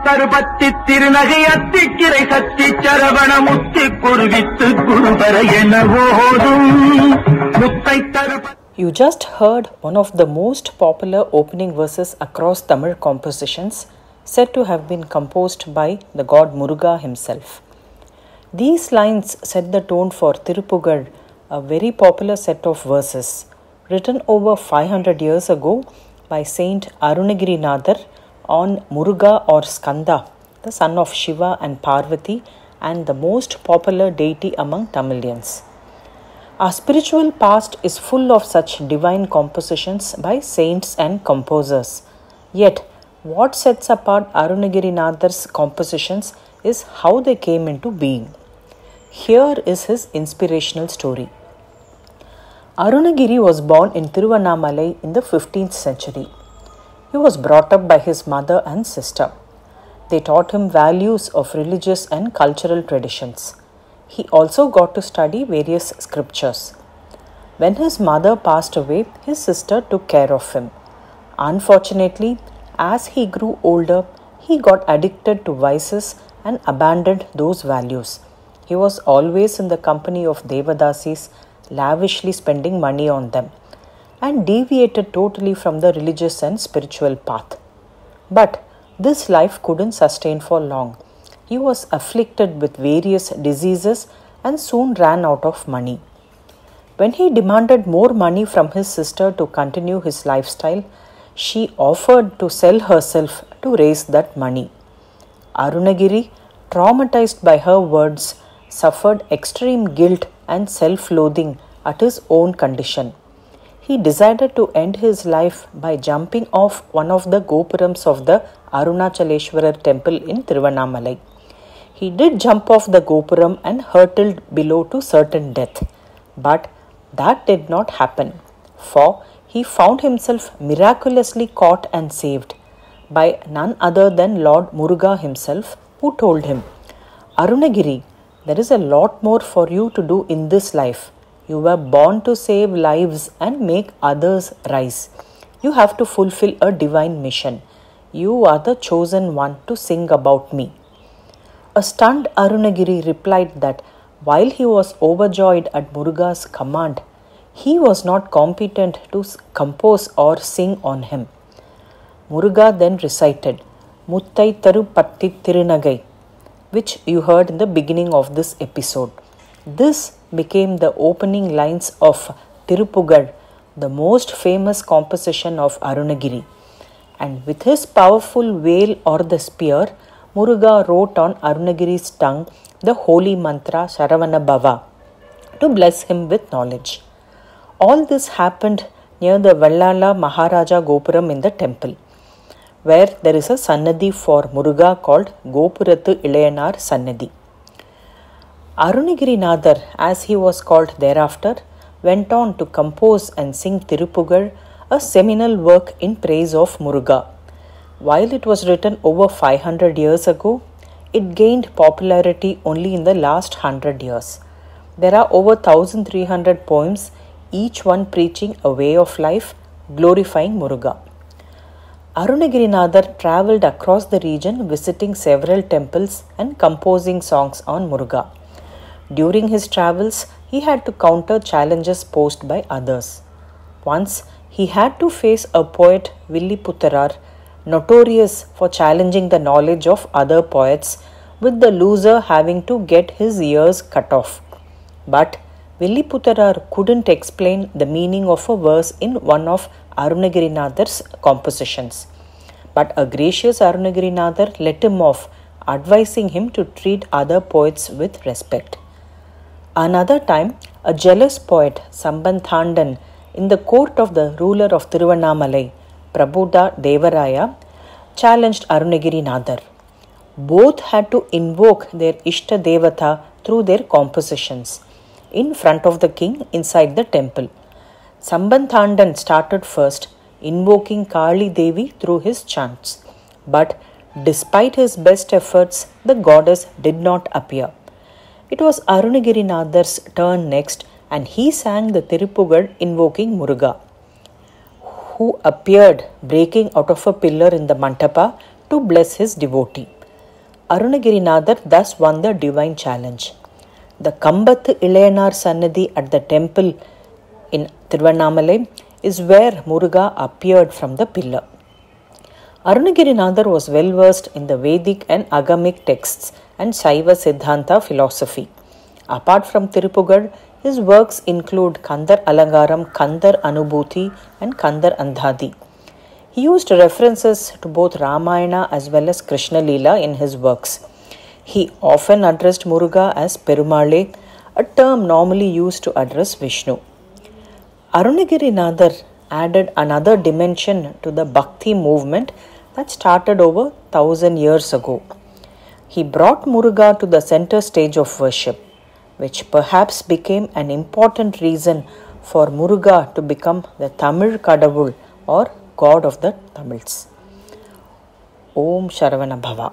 Tarupatti Tirunagai Attikkirai Satti Charavana Mutti Kurvittu Guruvara Enavodum Muthai Tharu. You just heard one of the most popular opening verses across Tamil compositions, said to have been composed by the god Muruga himself. These lines set the tone for Tirupagar, a very popular set of verses, written over 500 years ago by Saint Arunagirinathar on Muruga or Skanda, the son of Shiva and Parvati and the most popular deity among Tamilians. Our spiritual past is full of such divine compositions by saints and composers. Yet, what sets apart Arunagirinathar's compositions is how they came into being. Here is his inspirational story. Arunagiri was born in Tiruvannamalai in the 15th century. He was brought up by his mother and sister. They taught him values of religious and cultural traditions. He also got to study various scriptures. When his mother passed away, his sister took care of him. Unfortunately, as he grew older, he got addicted to vices and abandoned those values. He was always in the company of Devadasis, lavishly spending money on them, and deviated totally from the religious and spiritual path. But this life couldn't sustain for long. He was afflicted with various diseases and soon ran out of money. When he demanded more money from his sister to continue his lifestyle, she offered to sell herself to raise that money. Arunagiri, traumatized by her words, suffered extreme guilt and self-loathing at his own condition. He decided to end his life by jumping off one of the gopurams of the Arunachaleshwarar temple in Tiruvannamalai. He did jump off the gopuram and hurtled below to certain death. But that did not happen, for he found himself miraculously caught and saved by none other than Lord Muruga himself, who told him, "Arunagiri, there is a lot more for you to do in this life. You were born to save lives and make others rise. You have to fulfill a divine mission. You are the chosen one to sing about me." A stunned Arunagiri replied that while he was overjoyed at Muruga's command, he was not competent to compose or sing on him. Muruga then recited Muthai Tharu Tirunagai, which you heard in the beginning of this episode. This became the opening lines of Tirupagar, the most famous composition of Arunagiri. And with his powerful veil or the spear, Muruga wrote on Arunagiri's tongue the holy mantra Saravana Bhava to bless him with knowledge. All this happened near the Vallala Maharaja Gopuram in the temple, where there is a Sannadhi for Muruga called Gopurathu Ilayanar Sannadhi. Arunagirinathar, as he was called thereafter, went on to compose and sing Tirupagar, a seminal work in praise of Muruga. While it was written over 500 years ago, it gained popularity only in the last 100 years. There are over 1300 poems, each one preaching a way of life, glorifying Muruga. Arunagirinathar travelled across the region visiting several temples and composing songs on Muruga. During his travels, he had to counter challenges posed by others. Once, he had to face a poet, Villiputarar, notorious for challenging the knowledge of other poets, with the loser having to get his ears cut off. But Villiputarar couldn't explain the meaning of a verse in one of Arunagirinathar's compositions. But a gracious Arunagirinathar let him off, advising him to treat other poets with respect. Another time, a jealous poet, Sambanthandan, in the court of the ruler of Tiruvannamalai, Prabhuda Devaraya, challenged Arunagirinathar. Both had to invoke their Ishta Devata through their compositions in front of the king inside the temple. Sambanthandan started first, invoking Kali Devi through his chants. But despite his best efforts, the goddess did not appear. It was Arunagirinathar's turn next, and he sang the Tirupagar invoking Muruga, who appeared breaking out of a pillar in the Mantapa to bless his devotee. Arunagirinathar thus won the divine challenge. The Kambathu Ilayanar Sannidhi at the temple in Tiruvannamalai is where Muruga appeared from the pillar. Arunagirinathar was well versed in the Vedic and Agamic texts and Saiva Siddhanta philosophy. Apart from Tirupagar, his works include Kandar Alangaram, Kandar Anubhuti and Kandar Andhadi. He used references to both Ramayana as well as Krishna Leela in his works. He often addressed Muruga as Perumale, a term normally used to address Vishnu. Arunagirinathar added another dimension to the Bhakti movement that started over 1,000 years ago. He brought Muruga to the center stage of worship, which perhaps became an important reason for Muruga to become the Tamil Kadavul or God of the Tamils. Om Sharavana Bhava.